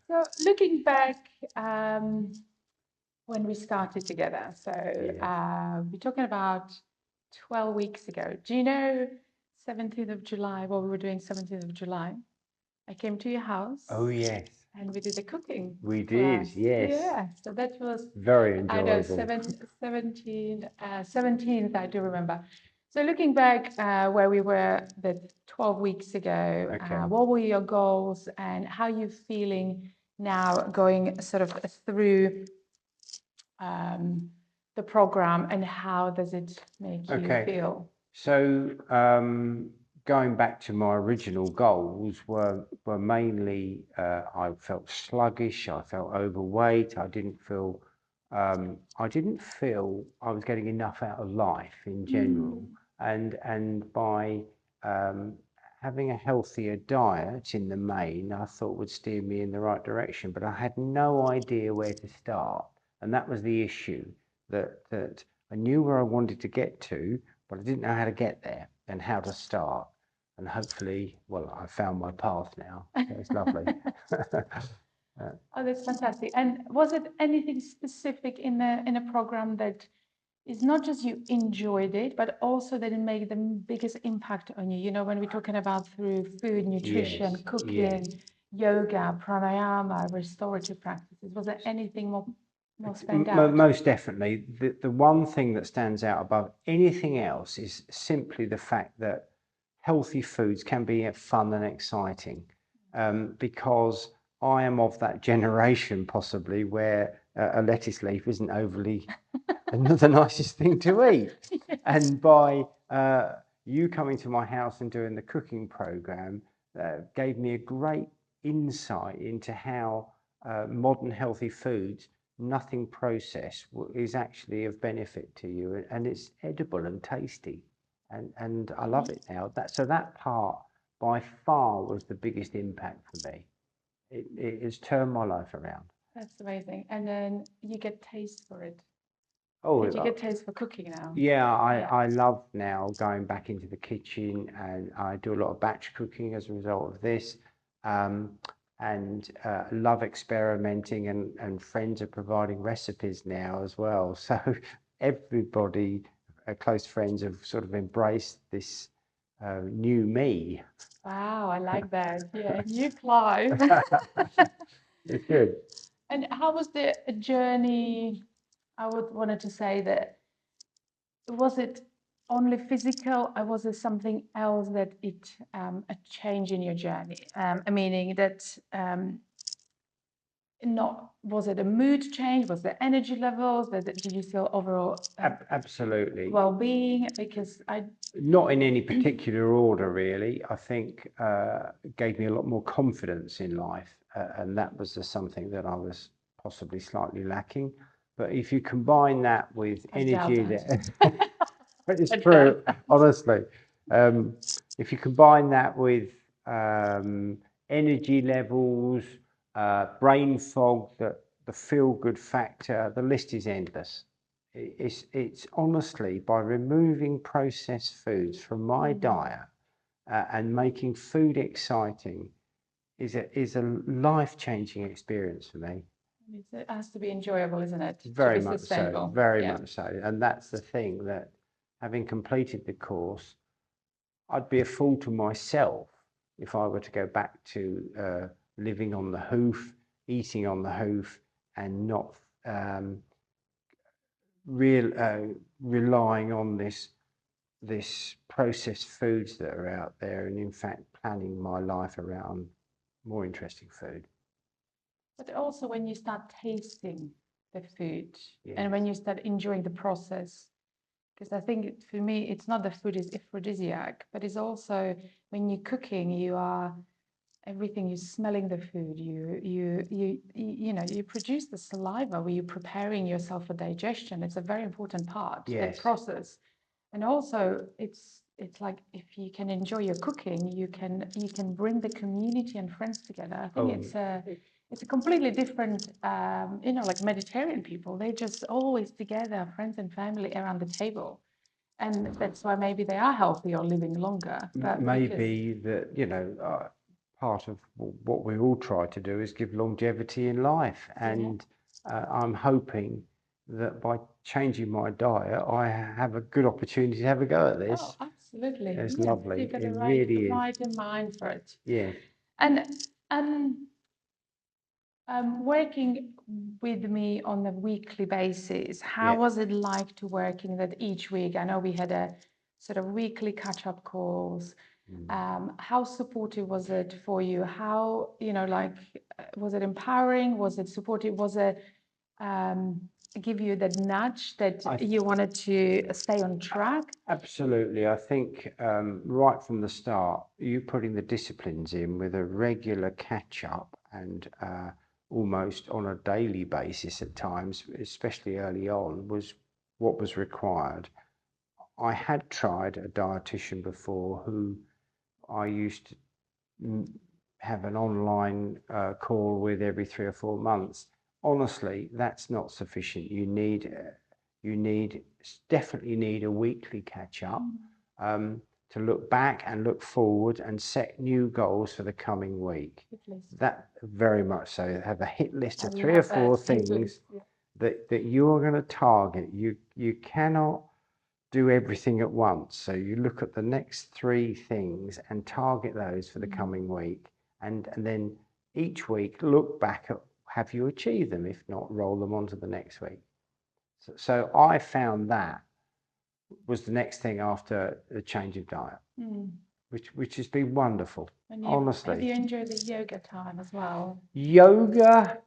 So looking back, when we started together, so we're talking about 12 weeks ago. Do you know 17th of July, what we were doing 17th of July? I came to your house. Oh, yes. And we did the cooking We class. did, yes. Yeah, so that was Very I know enjoyable. 17th, I do remember. So looking back where we were the 12 weeks ago, Okay. what were your goals and how are you feeling now going sort of through the program and how does it make you feel? So going back to my original goals were mainly I felt sluggish, I felt overweight, I didn't feel I was getting enough out of life in general. And by having a healthier diet in the main, I thought would steer me in the right direction, but I had no idea where to start. And that was the issue, that I knew where I wanted to get to, but I didn't know how to get there and how to start. And hopefully, well, I found my path now. So it's lovely. Oh, that's fantastic. And was it anything specific in a program that is not just you enjoyed it, but also that it made the biggest impact on you? You know, when we're talking about through food, nutrition, Yes, cooking, yoga, pranayama, restorative practices, was there anything more stand out? Most definitely. The one thing that stands out above anything else is simply the fact that healthy foods can be fun and exciting, because I am of that generation possibly where a lettuce leaf isn't overly the nicest thing to eat. Yes. And by you coming to my house and doing the cooking program gave me a great insight into how modern healthy foods, nothing processed, is actually of benefit to you, and it's edible and tasty, and I love it now. That part by far was the biggest impact for me. It has turned my life around. That's amazing. And then you get taste for it. Oh, Did you get taste for cooking now? yeah, I love now going back into the kitchen, and I do a lot of batch cooking as a result of this, um, and love experimenting, and friends are providing recipes now as well. So everybody, close friends, have sort of embraced this new me. Wow, I like that. Yeah, new Clive. It's good. And how was the journey? I would wanted to say that was it only physical, or was there something else that it a change in your journey? Meaning that not was it a mood change? Was there energy levels? Did you feel overall Absolutely. well-being? Because I Not in any particular order, really. I think it gave me a lot more confidence in life, and that was something that I was possibly slightly lacking. But if you combine that with energy, it's true, honestly. If you combine that with energy levels, brain fog, the feel-good factor, the list is endless. It's honestly, by removing processed foods from my diet and making food exciting, is a life-changing experience for me. it has to be enjoyable, isn't it? Very To be much so, sustainable. very Yeah. much so. And that's the thing, that having completed the course, I'd be a fool to myself if I were to go back to living on the hoof, eating on the hoof, and not relying on this processed foods that are out there, and in fact planning my life around more interesting food. But also when you start tasting the food and Yes. when you start enjoying the process, because I think for me, it's not the food is aphrodisiac, but it's also when you're cooking, you are everything. You're smelling the food. You know you produce the saliva where you're preparing yourself for digestion. It's a very important part. Yes. The process, and also it's like if you can enjoy your cooking, you can bring the community and friends together. I think it's a completely different, you know, like Mediterranean people. They just always together, friends and family around the table, and that's why maybe they are healthy or living longer. But Maybe that, part of what we all try to do is give longevity in life. And I'm hoping that by changing my diet, I have a good opportunity to have a go at this. Oh, absolutely. It's Yes, lovely. you've got It the really is. right in mind for it. Yeah. And working with me on a weekly basis, how was it like to working that each week? I know we had a sort of weekly catch-up calls. How supportive was it for you? How, like, was it empowering? Was it supportive? Was it give you that nudge that you wanted to stay on track? Absolutely. I think right from the start, you putting the disciplines in with a regular catch-up and almost on a daily basis at times, especially early on, was what was required. I had tried a dietitian before who I used to have an online call with every 3 or 4 months. Honestly, that's not sufficient. You definitely need a weekly catch up to look back and look forward and set new goals for the coming week. That very much so. Have a hit list of 3 or 4 things that you are going to target. You cannot do everything at once. So you look at the next 3 things and target those for the coming week. And then each week look back at, have you achieved them? If not, roll them on to the next week. So I found that was the next thing after the change of diet, which has been wonderful. And honestly. Have you enjoyed the yoga time as well? Yoga,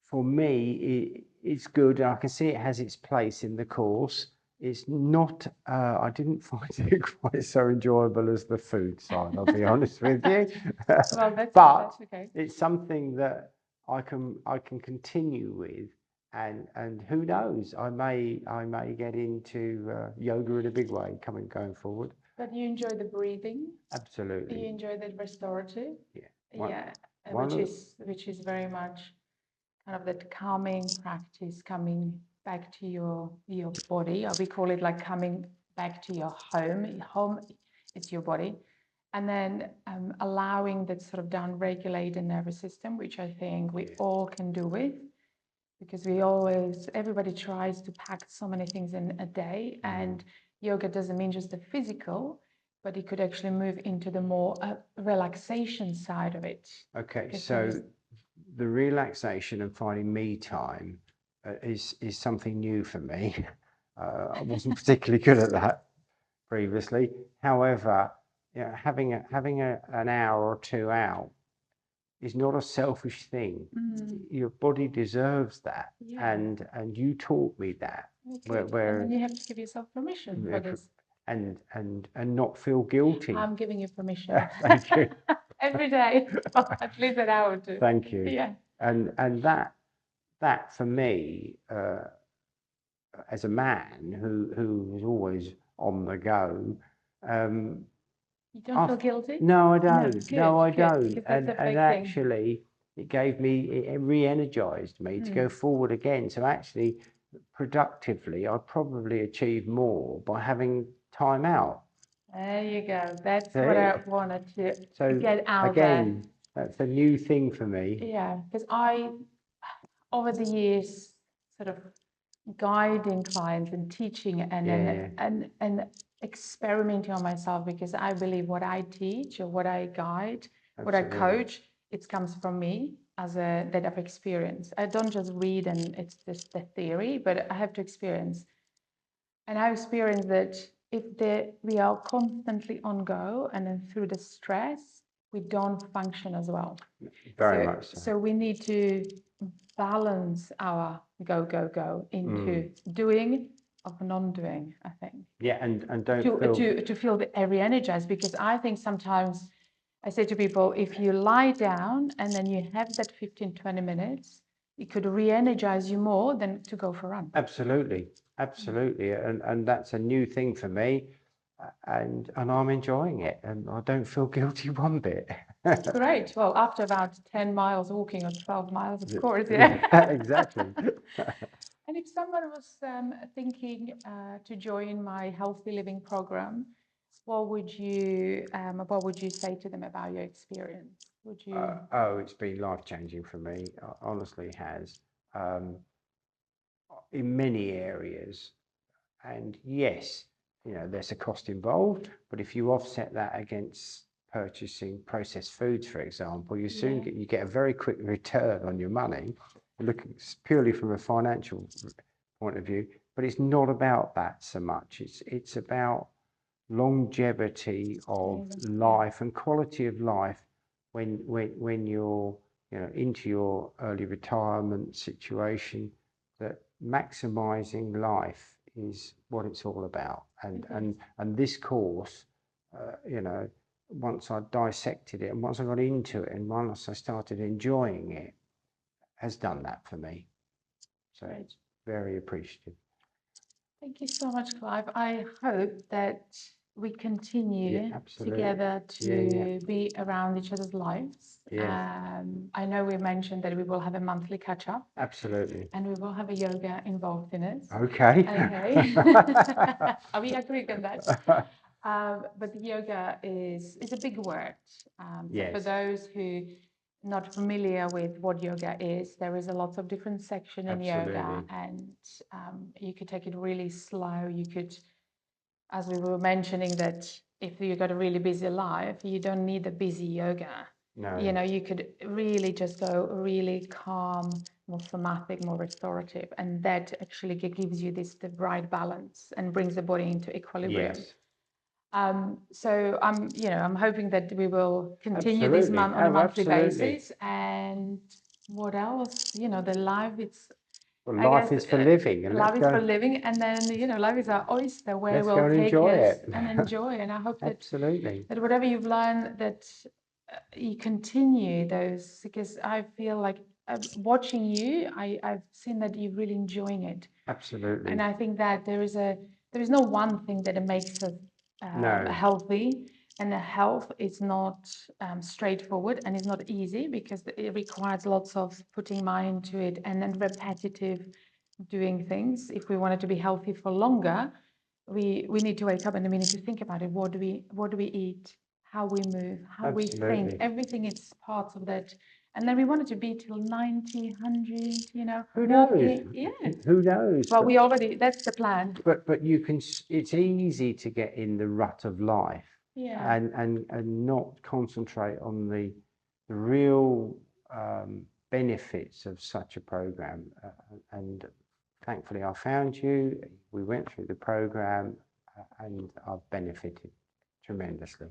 for me, it's good. I can see it has its place in the course. It's not, I didn't find it quite so enjoyable as the food side, I'll be honest with you. Well, but that's okay. It's something that I can continue with, and who knows, I may get into yoga in a big way going forward. But you enjoy the breathing? Absolutely. You enjoy the restorative? Yeah. Which is very much kind of that calming practice, coming back to your body, or we call it like coming back to your home. Home is your body. And then allowing that sort of down-regulated nervous system, which I think we all can do with, because everybody tries to pack so many things in a day, and yoga doesn't mean just the physical, but it could actually move into the more relaxation side of it. Okay, so the relaxation and finding me time is something new for me. I wasn't particularly good at that previously. However, having an hour or 2 out is not a selfish thing. Your body deserves that, and you taught me that. Where and then you have to give yourself permission for this, and not feel guilty. I'm giving you permission. Thank you. Every day, at least an hour or 2. Thank you. Yeah. And that for me, as a man who is always on the go, you don't feel guilty? No, I don't. No, I don't. Because that's a big thing. Actually, it re-energized me to go forward again. So actually, productively, I probably achieved more by having time out. There you go. That's what I wanted to get out again, there. That's a new thing for me. Yeah, because over the years, sort of guiding clients and teaching and experimenting on myself, because I believe what I teach or what I guide, what I coach, it comes from me that I've experienced. I don't just read and it's just the theory, but I have to experience. And I experienced that we are constantly on go, and then through the stress, we don't function as well. Very much so. So we need to balance our go into doing of non-doing, I think. Yeah, and don't to feel re-energized, because I think sometimes I say to people, if you lie down and then you have that 15-20 minutes, it could re-energize you more than to go for a run. Absolutely. And that's a new thing for me, and I'm enjoying it, and I don't feel guilty one bit. Great. Well, after about 10 miles walking or 12 miles, of course, yeah. Exactly. And if someone was thinking to join my Healthy Living program, what would you say to them about your experience? Would you? Oh, it's been life-changing for me. Honestly, it has. Um, in many areas. And yes, there's a cost involved, but if you offset that against purchasing processed foods, for example, you get a very quick return on your money. Look, purely from a financial point of view, but it's not about that so much. It's about longevity of life and quality of life when you're into your early retirement situation, that maximizing life is what it's all about. And this course, once I dissected it and once I got into it and once I started enjoying it, has done that for me. So it's very appreciative. Thank you so much, Clive. I hope that we continue together to be around each other's lives. I know we mentioned that we will have a monthly catch up. Absolutely. And we will have a yoga involved in it. Okay. Are we agreed on that? But the yoga is a big word. So for those who not familiar with what yoga is, there is a lot of different sections in yoga, and you could take it really slow. You could, as we were mentioning, that if you've got a really busy life, you don't need a busy yoga. No. You could really just go really calm, more somatic, more restorative, and that actually gives you the right balance and brings the body into equilibrium. Yes. So I'm hoping that we will continue this month on a monthly basis. And what else? The life, life is for living. And life is for living, and then life is our oyster where we'll take it and enjoy. And I hope that that whatever you've learned, that you continue those, because I feel like watching you, I've seen that you're really enjoying it. Absolutely. And I think that there is no one thing that makes us healthy, and the health is not straightforward and it's not easy, because it requires lots of putting mind into it and then repetitive doing things. If we want it to be healthy for longer, we need to wake up and we need to think about it. What do we eat? How we move? How we think? Everything is part of that. And then we want it to be till 90, 100, Who walking. knows? Yeah. Who knows? Well, that's the plan. But you can, it's easy to get in the rut of life and not concentrate on the real benefits of such a program. And thankfully I found you, we went through the program, and I've benefited tremendously.